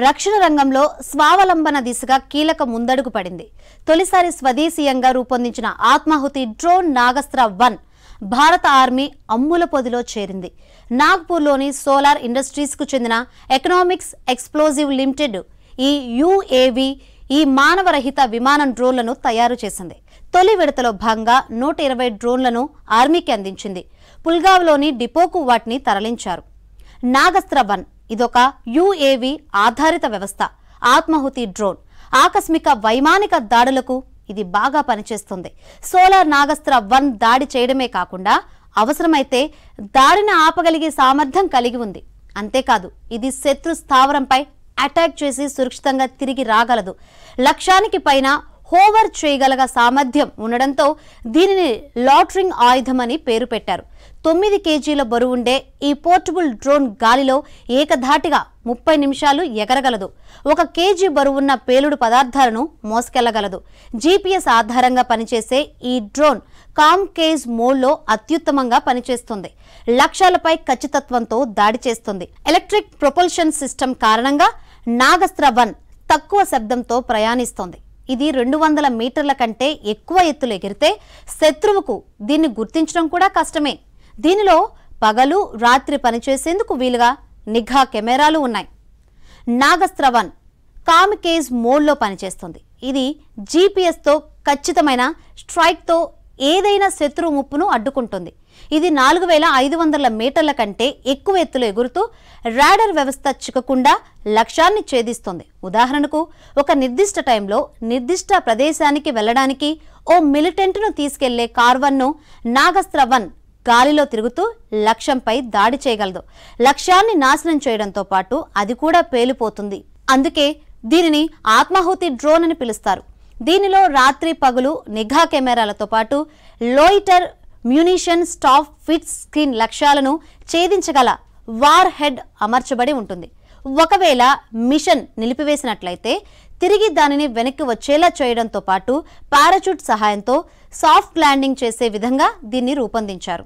రక్షణ రంగంలో స్వావలంబన దిశగా కీలక ముందడుగు పడింది. తొలిసారి స్వదేశీయంగా రూపొందించిన ఆత్మాహుతి డ్రోన్ నాగస్త్ర-1 భారత ఆర్మీ అమ్ముల పొదిలో చేరింది. నాగ్పూర్లోని సోలార్ ఇండస్ట్రీస్కు చెందిన ఎకనామిక్స్ ఎక్స్ప్లోజివ్ లిమిటెడ్ ఈ యుఏవి ఈ మానవరహిత విమానం డ్రోన్లను తయారు చేసింది. తొలి విడతలో భాగంగా 120 డ్రోన్లను ఆర్మీకి అందించింది. పుల్గావ్లోని డిపోకు వాటిని తరలించారు. నాగస్త్ర-1 ఇదొక యుఏవి ఆధారిత వ్యవస్థ. ఆత్మాహుతి డ్రోన్ ఆకస్మిక వైమానిక దాడులకు ఇది బాగా పనిచేస్తుంది. సోలార్ నాగస్త్ర-1 దాడి చేయడమే కాకుండా అవసరమైతే దాడిని ఆపగలిగే సామర్థ్యం కలిగి ఉంది. అంతేకాదు ఇది శత్రు స్థావరంపై అటాక్ చేసి సురక్షితంగా తిరిగి రాగలదు. లక్ష్యానికి పైన హోవర్ చేయగల సామర్థ్యం ఉండడంతో దీనిని లాటరింగ్ ఆయుధమని పేరు పెట్టారు. 9 కేజీల బరువుండే ఈ పోర్టబుల్ డ్రోన్ గాలిలో ఏకధాటిగా 30 నిమిషాలు ఎగరగలదు. 1 కేజీ బరువున్న పేలుడు పదార్థాలను మోసుకెళ్లగలదు. జీపీఎస్ ఆధారంగా పనిచేసే ఈ డ్రోన్ కామ్కేజ్ మోడ్లో అత్యుత్తమంగా పనిచేస్తుంది. లక్ష్యాలపై ఖచ్చితత్వంతో దాడి చేస్తుంది. ఎలక్ట్రిక్ ప్రొపల్షన్ సిస్టమ్ కారణంగా నాగస్త్ర-1 తక్కువ శబ్దంతో ప్రయాణిస్తోంది. ఇది 200 మీటర్ల కంటే ఎక్కువ ఎత్తులు ఎగిరితే శత్రువుకు దీన్ని గుర్తించడం కూడా కష్టమే. దీనిలో పగలు రాత్రి పనిచేసేందుకు వీలుగా నిఘా కెమెరాలు ఉన్నాయి. నాగస్త్ర-1 కామ్కేజ్ మోడ్లో పనిచేస్తుంది. ఇది జీపీఎస్తో ఖచ్చితమైన స్ట్రైక్తో ఏదైనా శత్రు ముప్పును అడ్డుకుంటుంది. ఇది 4500 మీటర్ల కంటే ఎక్కువ ఎత్తులో ఎగురుతూ రాడార్ వ్యవస్థ చిక్కకుండా లక్ష్యాన్ని ఛేదిస్తుంది. ఉదాహరణకు ఒక నిర్దిష్ట టైంలో నిర్దిష్ట ప్రదేశానికి వెళ్లడానికి ఓ మిలిటెంట్ను తీసుకెళ్లే కార్-1ను నాగస్త్ర-1 గాలిలో తిరుగుతూ లక్ష్యంపై దాడి చేయగలదు. లక్ష్యాన్ని నాశనం చేయడంతో పాటు అది కూడా పేలిపోతుంది. అందుకే దీనిని ఆత్మాహుతి డ్రోన్ అని పిలుస్తారు. దీనిలో రాత్రి పగలు నిఘా కెమెరాలతో పాటు లోయిటర్ మ్యూనిషన్ స్టాఫ్ ఫిట్ స్క్రీన్ లక్ష్యాలను ఛేదించగల వార్ హెడ్ అమర్చబడి ఉంటుంది. ఒకవేళ మిషన్ నిలిపివేసినట్లయితే తిరిగి దానిని వెనక్కి వచ్చేలా చేయడంతో పాటు పారాచూట్ సహాయంతో సాఫ్ట్ ల్యాండింగ్ చేసే విధంగా దీన్ని రూపొందించారు.